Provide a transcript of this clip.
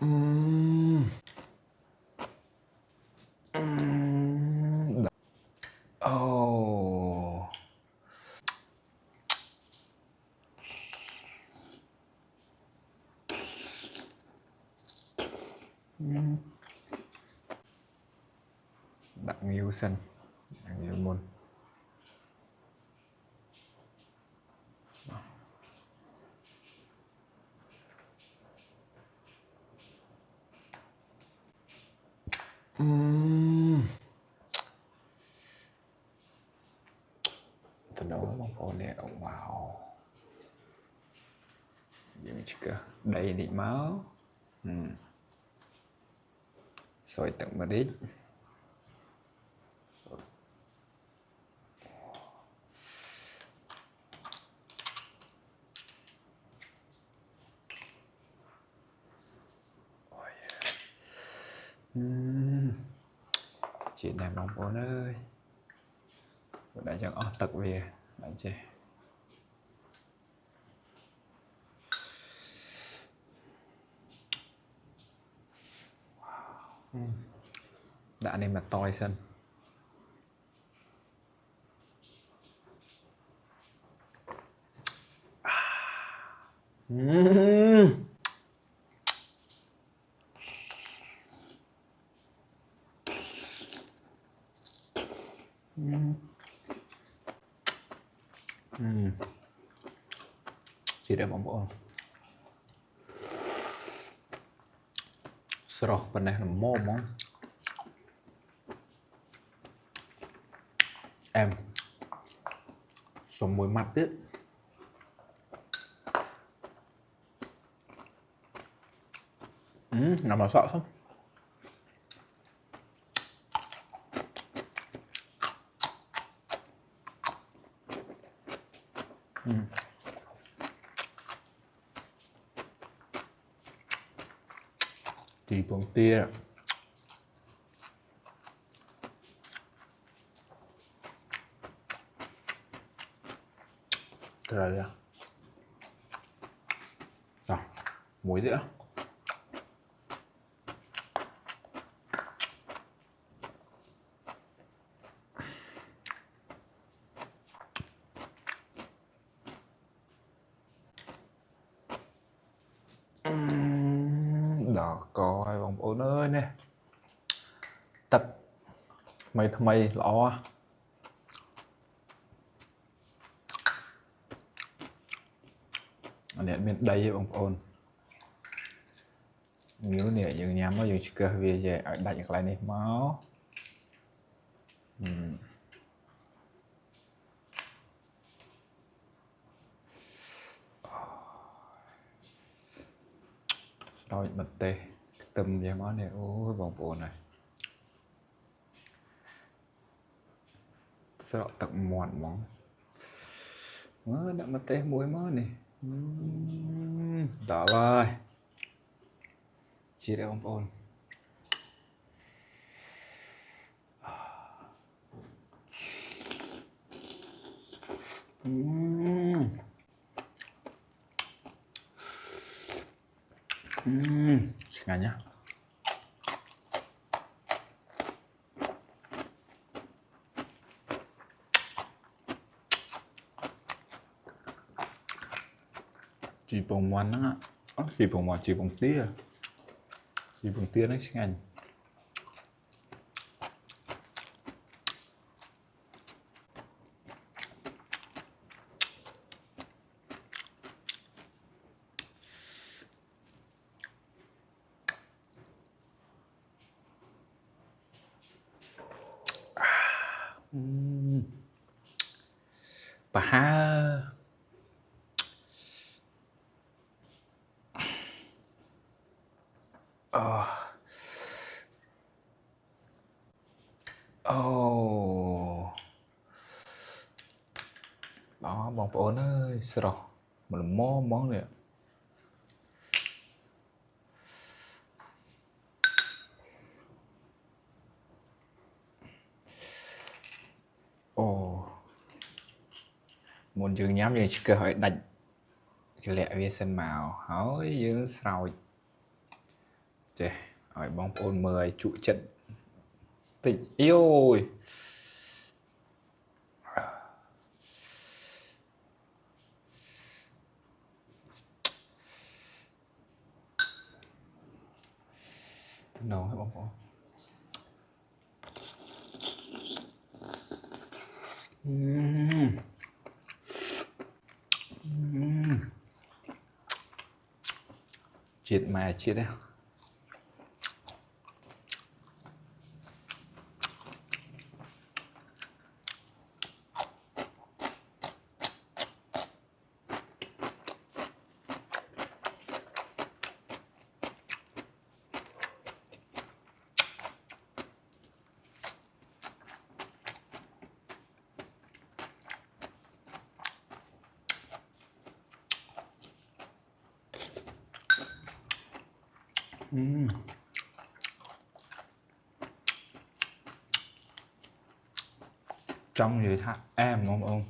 Ừm. Ồ. Đặng yêu sân, đặng yêu môn. Từ đó bóng bóng nè, wow. Những chiếc đầy đi máu. Rồi tặng mà đích. Chị này bóng bóng ơi. Đã chẳng ớt tật về bạn trẻ. Đã nên mà toi sân. Chị đã bóng bóng. Sro bên này là mô món. Em sống mùi mặt đấy. Nằm nó sợ không? Chỉ bóng tia. Rồi à. Rồi, muối nữa. Đó coi bóng bóng ơi nè. Tập mày lọ. Anh em bên đây bóng bóng. Nếu nè dừng nhắm nó dừng cơ về về ở đặt lại này máu. Rồi bật tê tâm về máu này. Ôi bóng bóng này. Sợ tặng muộn món. Đã bật tê muối máu này. Đó rồi. Chị đã bóng bóng. Ngon nhá. Chỉ bông ngoan á. Chỉ bông ngoan, chỉ bông tia. Chỉ bông tia nó ngon. Bà ha. Đó bóng bóng ơi. Sro. Mà là món này. Muốn dừng nhắm dừng cơ hội đánh. Cái lẹ về sân màu. Hỏi dừng sroi. Chè, hỏi bóng ôn mời trụ trận tỉnh yêu ơi. Từ đầu hay bóng ôn. Chết mà chết đấy. Trong người thằng em không ông?